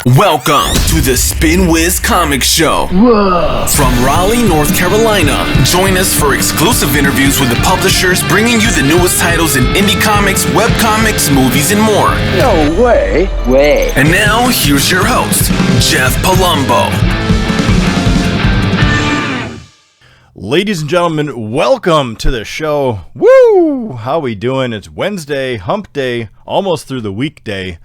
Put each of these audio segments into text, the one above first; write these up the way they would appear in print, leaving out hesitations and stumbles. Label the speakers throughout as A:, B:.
A: Welcome to the Spinwhiz Comics Show.
B: Whoa.
A: From Raleigh, North Carolina. Join us for exclusive interviews with the publishers bringing you the newest titles in indie comics, webcomics, movies, and more.
B: No way.
A: And now, here's your host, Jeff Palumbo.
C: Ladies and gentlemen, welcome to the show. Woo! How we doing? It's Wednesday, hump day, almost through the weekday.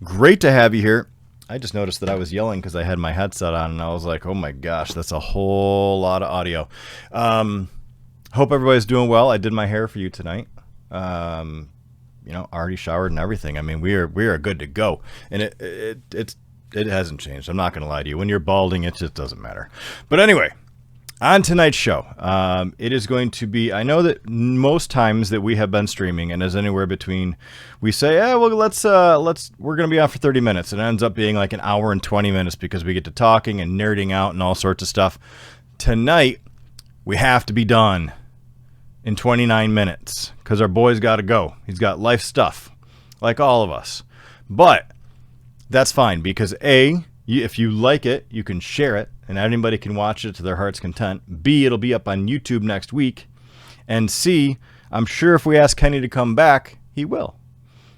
C: Great to have you here. I just noticed that I was yelling because I had my headset on, and I was like, oh my gosh, that's a whole lot of audio. Hope everybody's doing well. I did my hair for you tonight. Already showered and everything. I mean, we are good to go. And it hasn't changed. I'm not going to lie to you. When you're balding, it just doesn't matter. But anyway, on tonight's show, it is going to be, I know that most times that we have been streaming, and as anywhere between, we say, we're going to be on for 30 minutes. It ends up being like an hour and 20 minutes because we get to talking and nerding out and all sorts of stuff. Tonight, we have to be done in 29 minutes because our boy's got to go. He's got life stuff, like all of us. But that's fine because if you like it, you can share it, and anybody can watch it to their heart's content. B, it'll be up on YouTube next week. And C, I'm sure if we ask Kenny to come back, he will.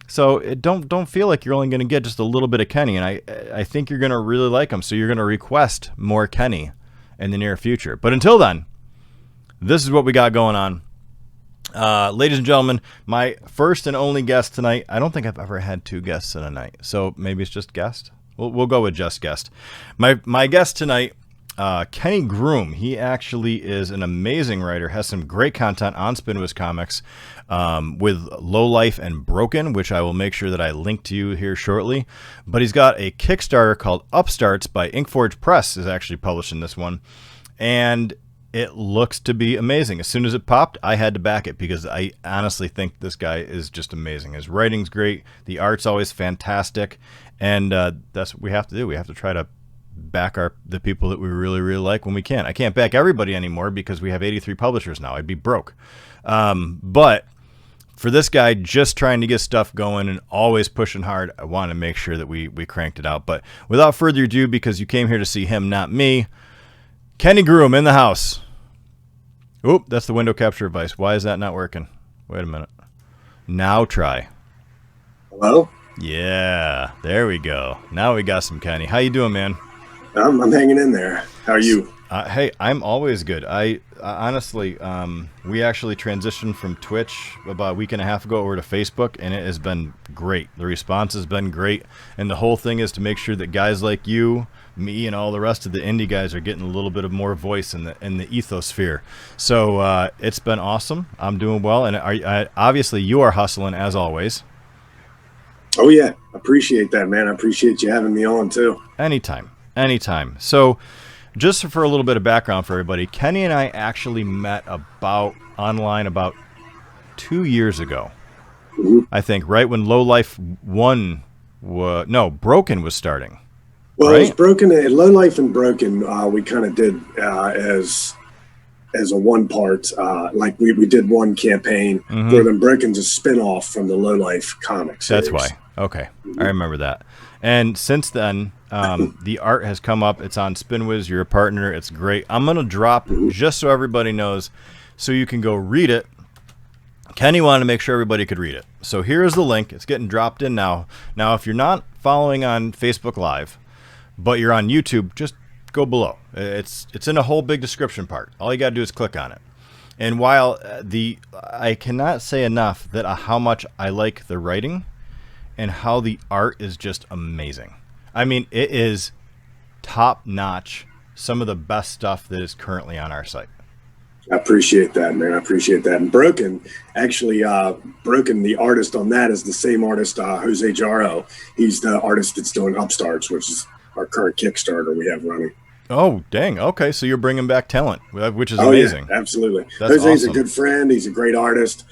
C: So don't feel like you're only going to get just a little bit of Kenny, and I think you're going to really like him, so you're going to request more Kenny in the near future. But until then, this is what we got going on. Ladies and gentlemen, my first and only guest tonight. I don't think I've ever had two guests in a night, so maybe it's just guest. We'll go with just guest. My guest tonight, Kenny Groom. He actually is an amazing writer, has some great content on Spinwhiz Comics with Low Life and Broken, which I will make sure that I link to you here shortly. But he's got a Kickstarter called UPSTARTS by Inkforge Press is actually publishing this one. And it looks to be amazing. As soon as it popped, I had to back it because I honestly think this guy is just amazing. His writing's great. The art's always fantastic. And that's what we have to do. We have to try to back the people that we really, really like when we can. I can't back everybody anymore because we have 83 publishers now. I'd be broke. But for this guy just trying to get stuff going and always pushing hard, I want to make sure that we cranked it out. But without further ado, because you came here to see him, not me, Kenny Groom in the house. Oop, that's the window capture device. Why is that not working? Wait a minute. Now try.
D: Hello?
C: Yeah, there we go. Now we got some Kenny. How you doing, man?
D: I'm hanging in there. How are you?
C: Hey, I'm always good. I honestly, we actually transitioned from Twitch about a week and a half ago over to Facebook, and it has been great. The response has been great, and the whole thing is to make sure that guys like you, me, and all the rest of the indie guys are getting a little bit of more voice in the ethosphere. So it's been awesome. I'm doing well, and obviously you are hustling as always.
D: Oh, yeah. Appreciate that, man. I appreciate you having me on, too.
C: Anytime. So just for a little bit of background for everybody, Kenny and I actually met online about 2 years ago.
D: Mm-hmm.
C: I think, right when Low Life 1 Broken was starting.
D: Well,
C: right?
D: It was Broken, Low Life and Broken, we kind of did as a one part, like we did one campaign, where then Broken's a spinoff from the Low Life comics.
C: That's why. Okay. I remember that. And since then, the art has come up. It's on Spinwhiz. You're a partner. It's great. I'm going to drop, just so everybody knows, so you can go read it. Kenny wanted to make sure everybody could read it. So here's the link. It's getting dropped in now. Now, if you're not following on Facebook Live, but you're on YouTube, just go below. It's in a whole big description part. All you got to do is click on it. And while I cannot say enough that how much I like the writing and how the art is just amazing. I mean, it is top notch. Some of the best stuff that is currently on our site.
D: I appreciate that, man. I appreciate that. And Broken, actually, Broken, the artist on that is the same artist, Jose Jarro. He's the artist that's doing UPSTARTS, which is our current Kickstarter we have running.
C: Oh, dang. Okay, so you're bringing back talent, which is amazing.
D: Yeah, absolutely.
C: That's
D: Jose's
C: awesome.
D: A good friend. He's a great artist.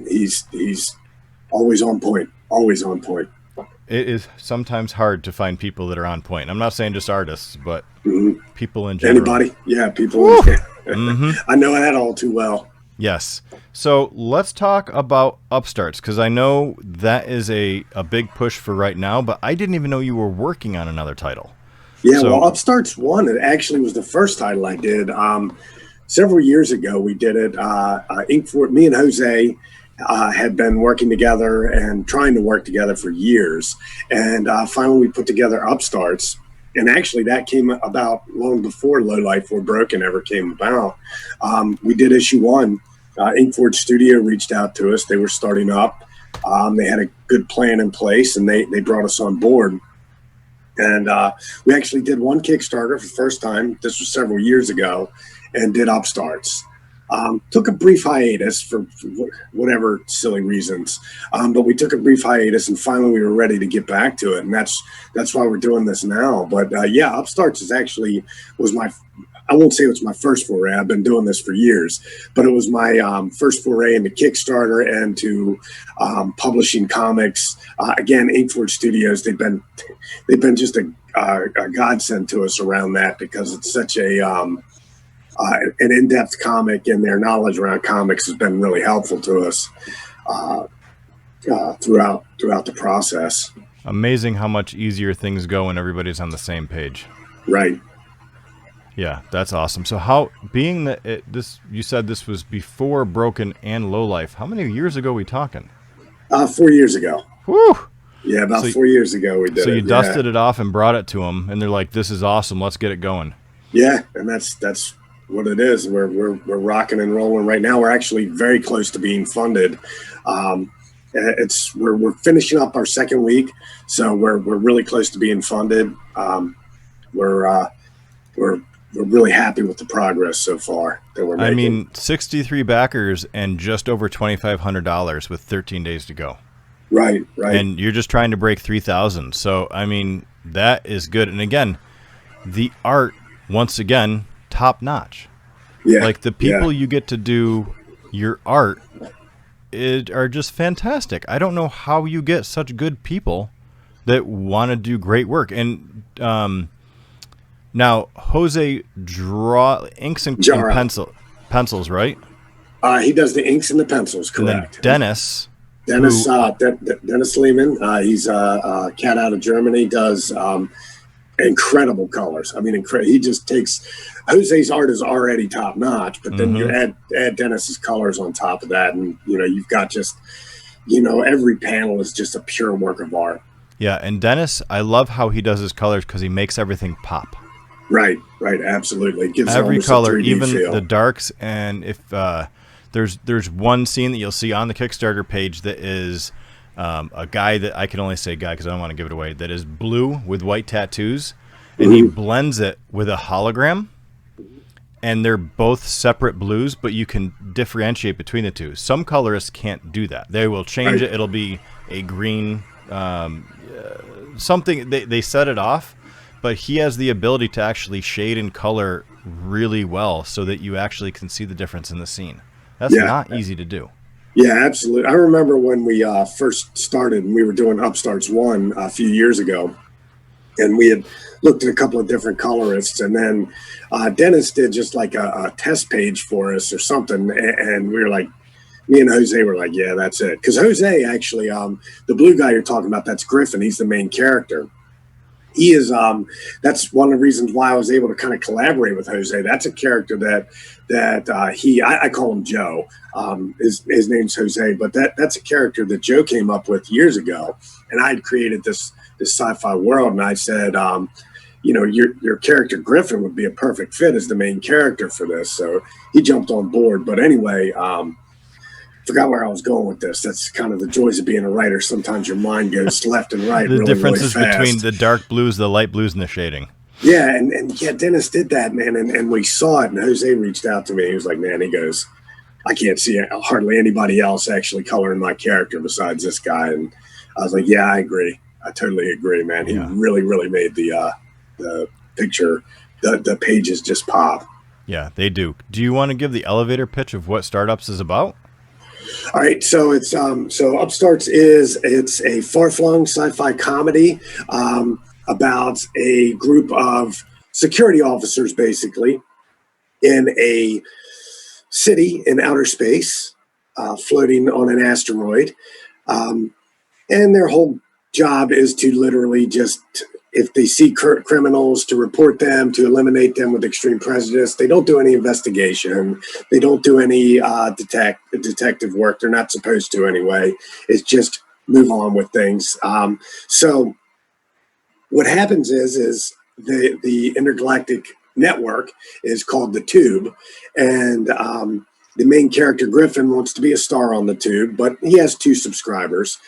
D: He's always on point. Always on point.
C: It is sometimes hard to find people that are on point. I'm not saying just artists, but people in general.
D: Anybody? Yeah, people. I know that all too well.
C: Yes. So let's talk about Upstarts, because I know that is a big push for right now, but I didn't even know you were working on another title.
D: Yeah, well, Upstarts 1, it actually was the first title I did. Several years ago, we did it. Me and Jose had been working together and trying to work together for years. And finally, we put together Upstarts. And actually, that came about long before Low Life or Broken ever came about. We did issue 1. Inkforge Studio reached out to us. They were starting up. They had a good plan in place, and they brought us on board. And we actually did one Kickstarter for the first time. This was several years ago, and did Upstarts. Took a brief hiatus for whatever silly reasons, but we took a brief hiatus, and finally we were ready to get back to it, and that's why we're doing this now. But yeah, Upstarts was my, I won't say it was my first foray. I've been doing this for years, but it was my first foray into Kickstarter and to publishing comics. Again, Inkforge Studios, they've been just a godsend to us around that, because it's such an in-depth comic, and their knowledge around comics has been really helpful to us throughout the process.
C: Amazing how much easier things go when everybody's on the same page.
D: Right.
C: Yeah, that's awesome. So how, being that you said this was before Broken and Low Life, how many years ago are we talking?
D: 4 years ago.
C: Woo!
D: Yeah, about 4 years ago we did it.
C: So you dusted it off and brought it to them, and they're like, "This is awesome. Let's get it going."
D: Yeah, and that's what it is. We're rocking and rolling right now. We're actually very close to being funded. We're finishing up our second week, so we're really close to being funded. We're really happy with the progress so far that we're making.
C: I mean, 63 backers and just over $2,500 with 13 days to go.
D: Right.
C: And you're just trying to break 3,000. So, I mean, that is good. And again, the art, once again, top notch.
D: Yeah.
C: Like the people you get to do your art are just fantastic. I don't know how you get such good people that want to do great work. And now Jose inks and pencils, right?
D: He does the inks and the pencils, correct.
C: And then Dennis
D: Lehman, he's a cat out of Germany, does incredible colors. I mean, he just takes, Jose's art is already top notch, but then you add Dennis's colors on top of that, and you've got just, every panel is just a pure work of art.
C: Yeah, and Dennis, I love how he does his colors because he makes everything pop.
D: Right, absolutely. It gives
C: every color, even
D: feel.
C: The darks. And if there's one scene that you'll see on the Kickstarter page that is a guy that I can only say guy because I don't want to give it away, that is blue with white tattoos, and he blends it with a hologram, and they're both separate blues, but you can differentiate between the two. Some colorists can't do that. They will change it. It'll be a green something. They set it off, but he has the ability to actually shade and color really well so that you actually can see the difference in the scene. That's not easy to do.
D: Yeah, absolutely. I remember when we first started and we were doing Upstarts 1 a few years ago, and we had looked at a couple of different colorists, and then Dennis did just like a test page for us or something, and we were like, me and Jose were like, yeah, that's it. Because Jose actually, the blue guy you're talking about, that's Griffin. He's the main character. He is, that's one of the reasons why I was able to kind of collaborate with Jose. That's a character that I call him Joe. His name's Jose, but that's a character that Joe came up with years ago. And I had created this sci-fi world, and I said, your character Griffin would be a perfect fit as the main character for this. So he jumped on board. But anyway, forgot where I was going with this. That's kind of the joys of being a writer. Sometimes your mind goes left and right.
C: The
D: really,
C: differences
D: really fast.
C: Between the dark blues, the light blues, and the shading.
D: Yeah, and Dennis did that, man, and we saw it, and Jose reached out to me. He was like, man, he goes, I can't see hardly anybody else actually coloring my character besides this guy. And I was like, yeah, I agree. I totally agree, man. He really, really made the picture, the pages just pop. Yeah,
C: they do. Do you want to give the elevator pitch of what Startups is about?
D: All right, so it's Upstarts it's a far-flung sci-fi comedy about a group of security officers, basically, in a city in outer space, floating on an asteroid. And their whole job is to literally just, if they see criminals, to report them, to eliminate them with extreme prejudice. They don't do any investigation. They don't do any detective work. They're not supposed to anyway. It's just move on with things. So what happens is the intergalactic network is called the Tube, and the main character Griffin wants to be a star on the Tube, but he has 2 subscribers.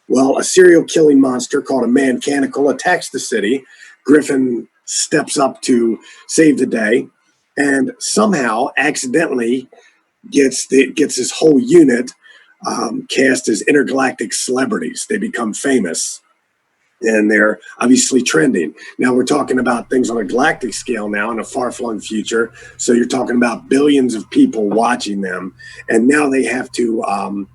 D: Well, a serial killing monster called a Mancanical attacks the city. Griffin steps up to save the day, and somehow accidentally gets this whole unit cast as intergalactic celebrities. They become famous, and they're obviously trending. Now we're talking about things on a galactic scale now in a far-flung future. So you're talking about billions of people watching them, and now they have to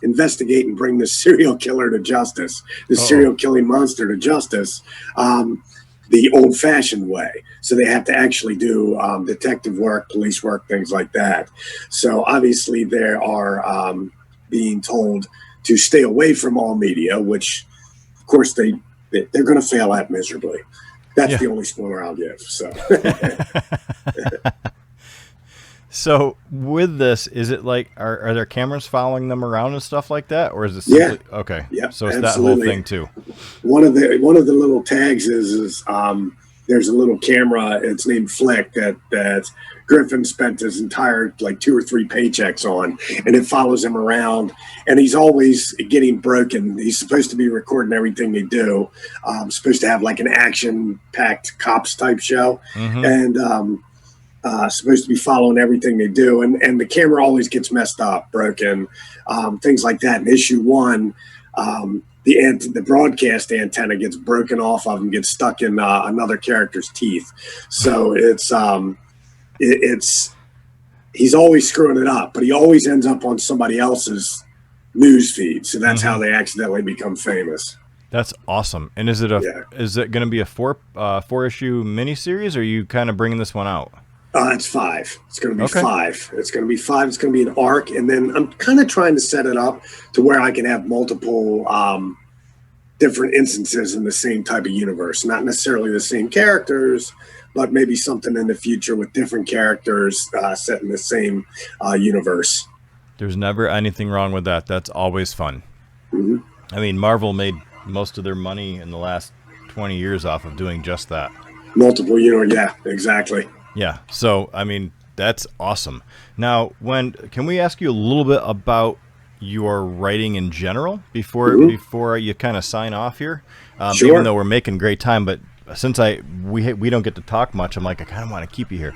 D: investigate and bring this serial killer to justice, this serial killing monster to justice, the old-fashioned way. So they have to actually do detective work, police work, things like that. So obviously they are being told to stay away from all media, which of course they're going to fail at miserably. That's the only spoiler I'll give. So.
C: So with this, is it like, are there cameras following them around and stuff like that, or is it simply, okay?
D: Yeah.
C: So it's
D: absolutely.
C: that whole thing too.
D: One of the little tags is there's a little camera. It's named Flick that Griffin spent his entire 2 or 3 paychecks on, and it follows him around. And he's always getting broken. He's supposed to be recording everything they do. Supposed to have like an action-packed cops type show, and supposed to be following everything they do, and the camera always gets messed up, broken, things like that. In issue 1, the broadcast antenna gets broken off of and gets stuck in another character's teeth. So it's he's always screwing it up, but he always ends up on somebody else's news feed. So that's how they accidentally become famous.
C: That's awesome. And is it going to be a 4-issue miniseries, or are you kind of bringing this one out?
D: It's 5. It's going to be 5. It's going to be 5. It's going to be an arc. And then I'm kind of trying to set it up to where I can have multiple different instances in the same type of universe. Not necessarily the same characters, but maybe something in the future with different characters set in the same universe.
C: There's never anything wrong with that. That's always fun. I mean, Marvel made most of their money in the last 20 years off of doing just that.
D: Multiple, yeah, exactly.
C: Yeah. So, I mean, that's awesome. Now, can we ask you a little bit about your writing in general before you kind of sign off here?
D: Sure.
C: Even though we're making great time, but since we don't get to talk much, I'm like, I kind of want to keep you here.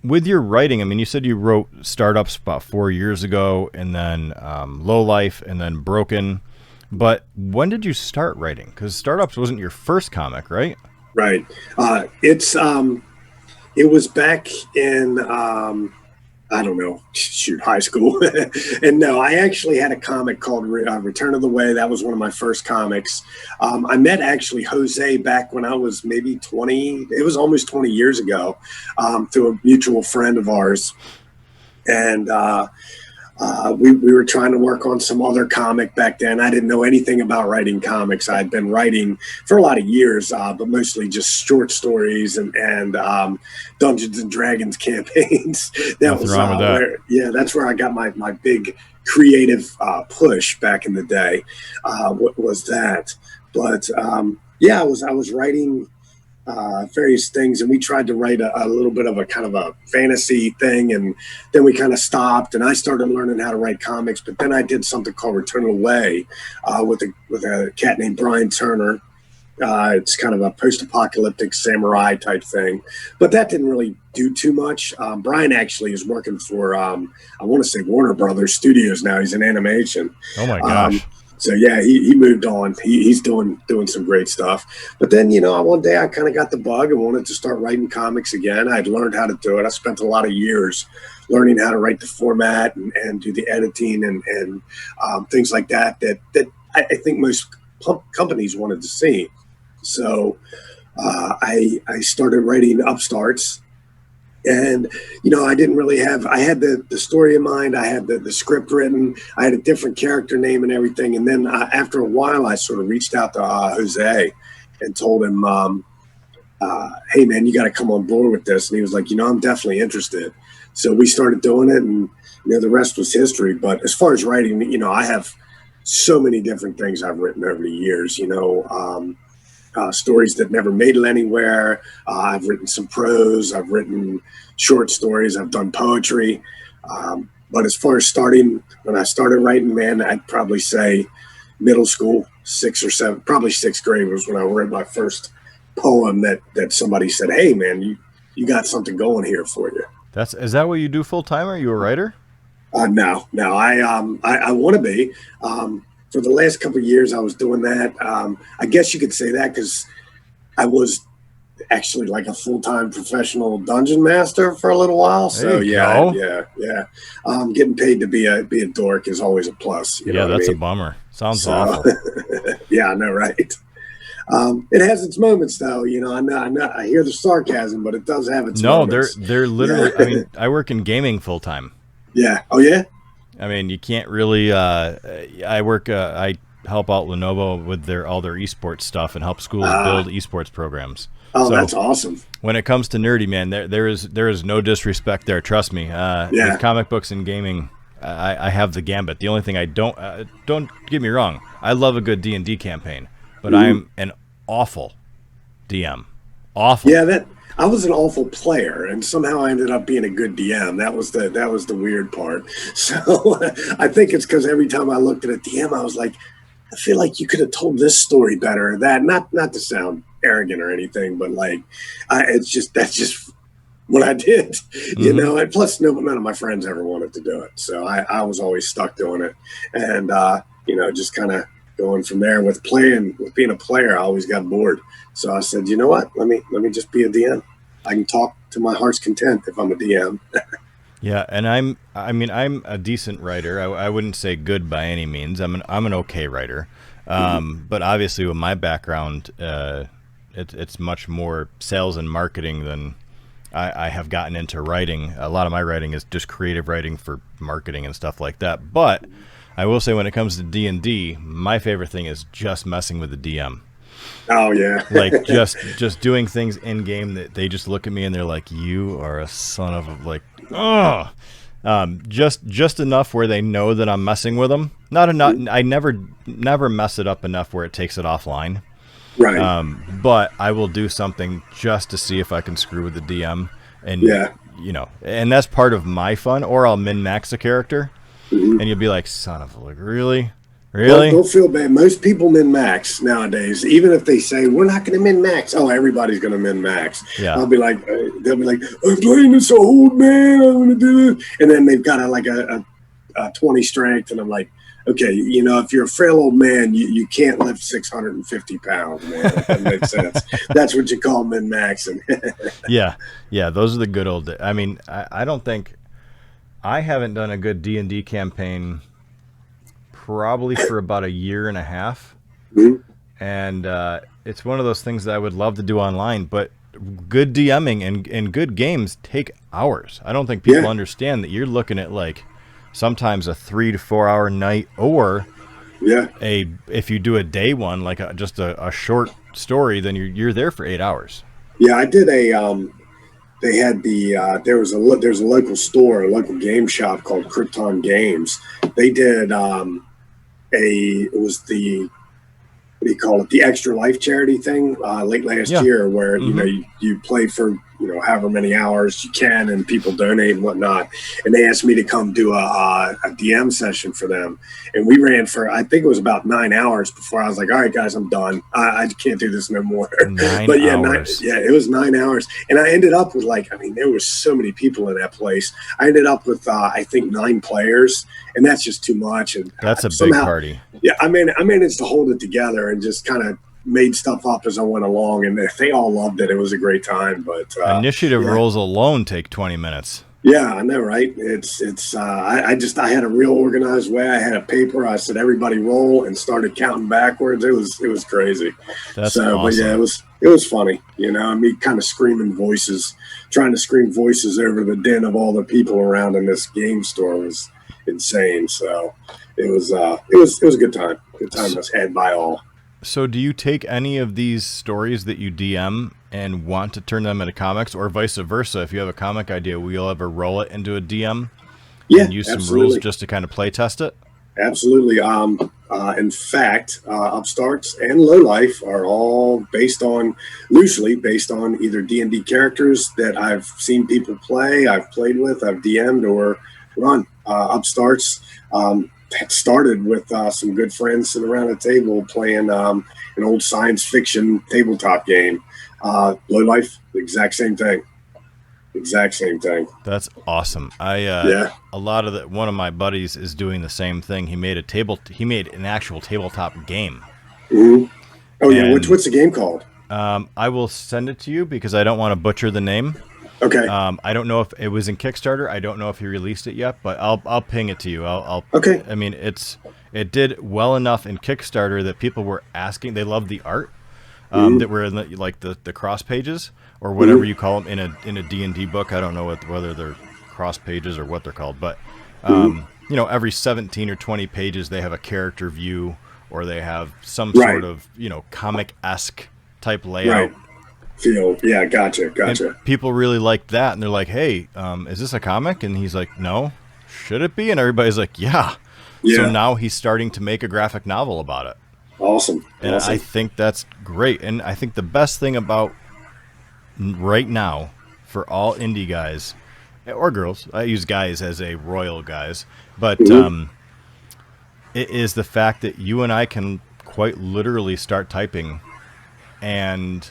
C: With your writing, I mean, you said you wrote Startups about 4 years ago, and then Low Life, and then Broken. But when did you start writing? Because Startups wasn't your first comic, right?
D: Right. It was back in, I don't know, high school. And no, I actually had a comic called Return of the Way. That was one of my first comics. I met actually Jose back when I was maybe 20. It was almost 20 years ago, through a mutual friend of ours. And we were trying to work on some other comic back then. I didn't know anything about writing comics. I'd been writing for a lot of years, but mostly just short stories and Dungeons and Dragons campaigns.
C: Nothing wrong with that.
D: That's where I got my big creative push back in the day. What was that? But I was writing various things, and we tried to write a little bit of a kind of a fantasy thing, and then we kind of stopped, and I started learning how to write comics. But then I did something called Return of the Way with a cat named Brian Turner. It's kind of a post-apocalyptic samurai type thing, but that didn't really do too much. Brian actually is working for I want to say Warner Brothers Studios now. He's in animation.
C: Oh my gosh.
D: So yeah, he moved on. He's doing some great stuff. But then, one day I kind of got the bug and wanted to start writing comics again. I'd learned how to do it. I spent a lot of years learning how to write the format and do the editing and things like that I think most companies wanted to see. So I started writing UPSTARTS. And, you know, I didn't really have, I had the story in mind. I had the script written. I had a different character name and everything. And then after a while, I sort of reached out to Jose and told him, hey, man, you got to come on board with this. And he was like, you know, I'm definitely interested. So we started doing it, and, you know, the rest was history. But as far as writing, you know, I have so many different things I've written over the years, you know, stories that never made it anywhere. I've written some prose. I've written short stories. I've done poetry. But as far as when I started writing, man, I'd probably say middle school, 6th or 7th, probably 6th grade was when I wrote my first poem that somebody said, hey, man, you got something going here for you.
C: Is that what you do full time? Are you a writer?
D: No. I want to be. For the last couple of years, I was doing that. I guess you could say that because I was actually like a full-time professional dungeon master for a little while. So yeah. Getting paid to be a dork is always a plus. You know what
C: that's
D: I mean?
C: a bummer. Sounds awful.
D: Yeah, I know, right? It has its moments, though. You know, I hear the sarcasm, but it does have its moments.
C: They're literally. Yeah. I mean, I work in gaming full time.
D: Yeah. Oh, yeah.
C: I mean, you can't really. I work. I help out Lenovo with all their esports stuff and help schools build esports programs.
D: Oh,
C: so
D: that's awesome.
C: When it comes to nerdy, man, there is no disrespect there. Trust me. With comic books and gaming, I have the gambit. The only thing I don't get me wrong. I love a good D&D campaign, but I'm an awful DM. Awful.
D: Yeah, I was an awful player, and somehow I ended up being a good DM. That was the weird part. So I think it's because every time I looked at a DM, I was like, I feel like you could have told this story better. Or that not to sound arrogant or anything, but like, that's just what I did, you know. And plus, none of my friends ever wanted to do it, so I was always stuck doing it, and you know, just kind of going from there. With being a player, I always got bored. So I said, you know what? Let me just be a DM. I can talk to my heart's content if I'm a DM.
C: Yeah, and I'm a decent writer. I wouldn't say good by any means. I'm an okay writer. But obviously with my background, it's much more sales and marketing than I have gotten into writing. A lot of my writing is just creative writing for marketing and stuff like that. But I will say when it comes to D&D, my favorite thing is just messing with the DM.
D: Oh yeah.
C: Like just doing things in game that they just look at me and they're like, you are a son of a, like, oh, just enough where they know that I'm messing with them. Not enough. I never mess it up enough where it takes it offline.
D: Right.
C: But I will do something just to see if I can screw with the DM, and you know, and that's part of my fun. Or I'll min-max a character, and you'll be like, son of a, like, really? Really?
D: Don't feel bad. Most people min-max nowadays, even if they say we're not going to min-max. Oh, everybody's going to min-max. Yeah. They'll be like, I'm playing this old man. I'm going to do this, and then they've got a 20 strength, and I'm like, okay, you know, if you're a frail old man, you can't lift 650 pounds, man. That makes sense. That's what you call min-maxing.
C: Yeah. Those are the good old. I mean, I don't think I haven't done a good D&D campaign probably for about a year and a half. And it's one of those things that I would love to do online, but good DMing and good games take hours. I don't think people understand that you're looking at like sometimes a 3 to 4 hour night, or if you do a day one, like just a short story, then you're there for 8 hours. Yeah, I did
D: they had there's a local store, a local game shop called Krypton Games. They did it was the, what do you call it, the Extra Life charity thing late last year, where you know you play for, you know, however many hours you can, and people donate and whatnot. And they asked me to come do a DM session for them, and we ran for, I think it was about 9 hours before I was like, all right, guys, I'm done. I can't do this no more.
C: 9 hours.
D: It was 9 hours, and I ended up with, like, I mean, there were so many people in that place. I ended up with I think 9 players, and that's just too much. And
C: that's a big party.
D: Yeah, I managed to hold it together and just kind of made stuff up as I went along, and they all loved it. It was a great time. But
C: initiative rolls alone take 20 minutes.
D: Yeah, I know, right? I had a real organized way. I had a paper. I said everybody roll and started counting backwards. It was crazy.
C: That's
D: So, but yeah,
C: awesome.
D: it was funny, and me kind of screaming voices, trying to scream voices over the din of all the people around in this game store was insane. So it was a good time. Good time was had by all.
C: So do you take any of these stories that you DM and want to turn them into comics, or vice versa? If you have a comic idea, will you ever roll it into a DM
D: Yeah,
C: and use some rules
D: absolutely.
C: just to kind of play test it?
D: Absolutely. In fact, Upstarts and Lowlife are all loosely based on either D&D characters that I've seen people play, I've played with, I've DM'd or run. Upstarts that started with some good friends sitting around a table playing an old science fiction tabletop game. Lowlife, the exact same thing. Exact same thing.
C: That's awesome.
D: Yeah.
C: A lot of one of my buddies is doing the same thing. He made an actual tabletop game.
D: hmm Oh, yeah.
C: And
D: What's the game called?
C: I will send it to you because I don't want to butcher the name.
D: Okay.
C: I don't know if it was in Kickstarter. I don't know if he released it yet, but I'll ping it to you.
D: Okay.
C: I mean, it did well enough in Kickstarter that people were asking. They loved the art that were in the cross pages or whatever you call them in a D&D book. I don't know whether they're cross pages or what they're called, but every 17 or 20 pages they have a character view or they have some
D: Right.
C: sort of comic-esque type layout.
D: Right. Yeah, gotcha.
C: And people really liked that, and they're like, "Hey, is this a comic?" And he's like, "No, should it be?" And everybody's like, "Yeah."
D: Yeah.
C: So now he's starting to make a graphic novel about it,
D: Awesome.
C: and
D: Awesome.
C: I think that's great. And I think the best thing about right now for all indie guys or girls, I use guys as a royal guys, but it is the fact that you and I can quite literally start typing and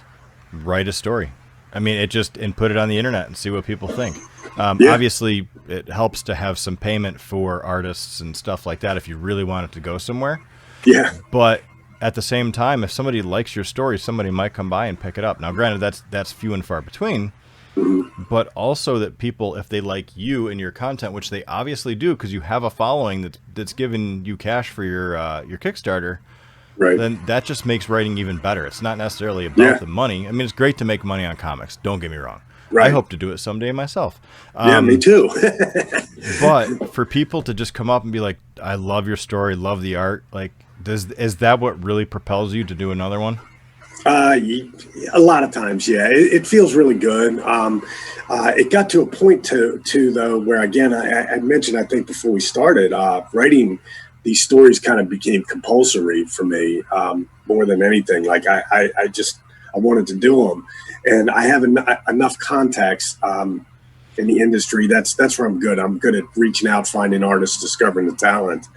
C: write a story. I mean, and put it on the internet and see what people think.
D: Yeah.
C: Obviously, it helps to have some payment for artists and stuff like that if you really want it to go somewhere.
D: Yeah.
C: But at the same time, if somebody likes your story, somebody might come by and pick it up. Now, granted, that's few and far between, but also that people, if they like you and your content, which they obviously do because you have a following that's giving you cash for your Kickstarter,
D: Right.
C: then that just makes writing even better. It's not necessarily about
D: Yeah.
C: the money. I mean, it's great to make money on comics. Don't get me wrong.
D: Right.
C: I hope to do it someday myself.
D: Yeah, me too.
C: But for people to just come up and be like, I love your story, love the art, like, is that what really propels you to do another one?
D: A lot of times, yeah. It feels really good. It got to a point too, though, where again, I mentioned, I think before we started, writing these stories kind of became compulsory for me more than anything. Like I wanted to do them, and I have enough contacts in the industry. That's where I'm good. I'm good at reaching out, finding artists, discovering the talent.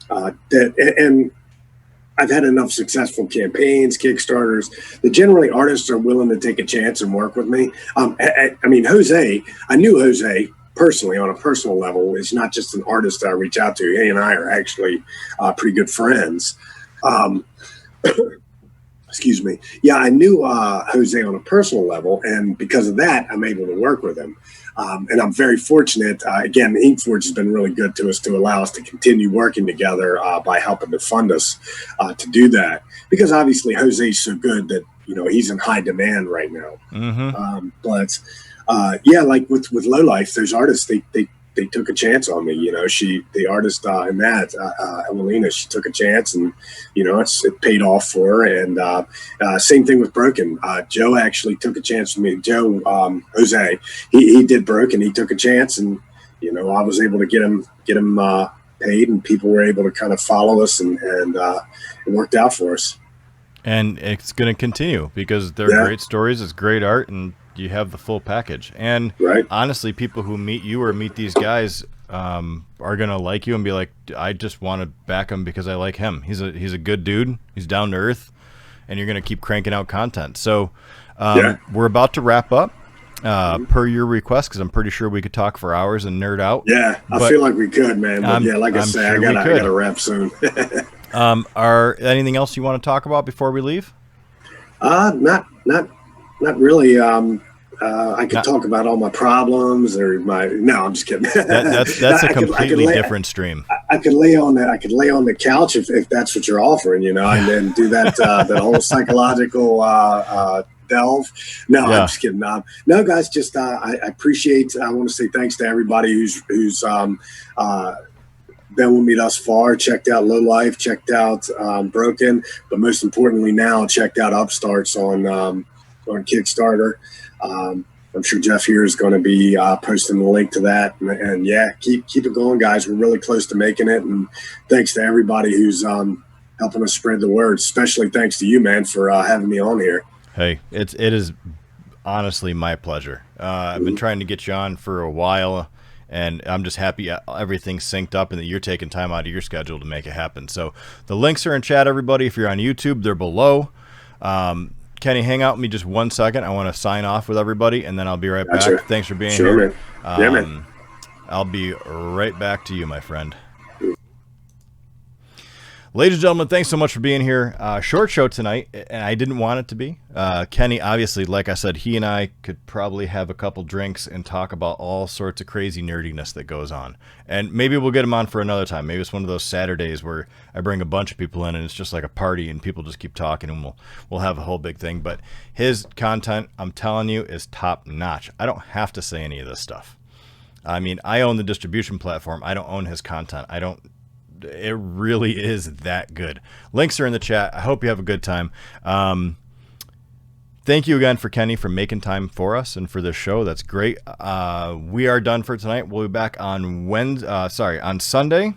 D: And I've had enough successful campaigns, Kickstarters, that generally artists are willing to take a chance and work with me. I mean, Jose, I knew Jose personally on a personal level. It's not just an artist that I reach out to. He and I are actually pretty good friends. Excuse me. Yeah, I knew Jose on a personal level, and because of that, I'm able to work with him. And I'm very fortunate. Again, Inkforge has been really good to us to allow us to continue working together by helping to fund us to do that. Because obviously Jose is so good that he's in high demand right now. But yeah, like with Lowlife, there's artists they took a chance on me. The artist in that, Emelina, she took a chance, and it paid off for her. And same thing with Broken. Joe actually took a chance on me. Joe Jose, he did Broken. He took a chance, and I was able to get him paid, and people were able to kind of follow us, and it worked out for us.
C: And it's going to continue because they're great stories, it's great art, and you have the full package. And
D: Right.
C: honestly, people who meet you or meet these guys are going to like you and be like, I just want to back him because I like him. He's a good dude. He's down to earth, and you're going to keep cranking out content. So we're about to wrap up per your request, because I'm pretty sure we could talk for hours and nerd out.
D: Yeah, I feel like we could, man. But yeah, like I
C: I'm
D: say,
C: sure
D: I
C: we could.
D: gotta wrap soon.
C: Are anything else you want to talk about before we leave?
D: Not really. I could talk about all my problems or my. No, I'm just kidding.
C: That's a completely different stream.
D: I could lay on that. I could lay on the couch if that's what you're offering, you know, and then do that that whole psychological delve. No, I'm just kidding. No, guys, just I appreciate. I want to say thanks to everybody who's been with me thus far. Checked out Low Life, checked out Broken, but most importantly now checked out Upstarts on Kickstarter. I'm sure Jeff here is going to be posting the link to that, and yeah, keep it going, guys. We're really close to making it, and thanks to everybody who's helping us spread the word. Especially thanks to you, man, for having me on here.
C: Hey, it is honestly my pleasure. I've been trying to get you on for a while, and I'm just happy everything's synced up and that you're taking time out of your schedule to make it happen. So the links are in chat, everybody. If you're on YouTube, they're below. Kenny, hang out with me just 1 second. I want to sign off with everybody, and then I'll be right back. Thanks for being here.
D: Man. Yeah, man.
C: I'll be right back to you, my friend. Ladies and gentlemen, thanks so much for being here. Short show tonight, and I didn't want it to be. Kenny, obviously, like I said, he and I could probably have a couple drinks and talk about all sorts of crazy nerdiness that goes on. And maybe we'll get him on for another time. Maybe it's one of those Saturdays where I bring a bunch of people in and it's just like a party and people just keep talking and we'll have a whole big thing. But his content, I'm telling you, is top notch. I don't have to say any of this stuff. I mean, I own the distribution platform. I don't own his content. It really is that good. Links are in the chat. I hope you have a good time. Thank you again for Kenny for making time for us and for this show. That's great. We are done for tonight. We'll be back on on Sunday.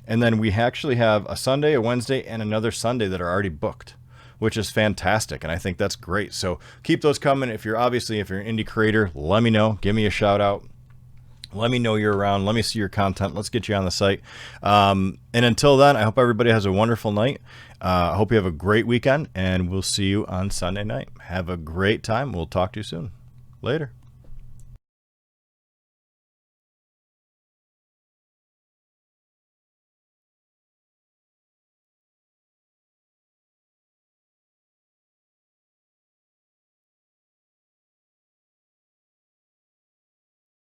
C: And then we actually have a Sunday, a Wednesday, and another Sunday that are already booked, which is fantastic. And I think that's great. So keep those coming. If you're an indie creator, let me know. Give me a shout out. Let me know you're around. Let me see your content. Let's get you on the site. And until then, I hope everybody has a wonderful night. I hope you have a great weekend, and we'll see you on Sunday night. Have a great time. We'll talk to you soon. Later.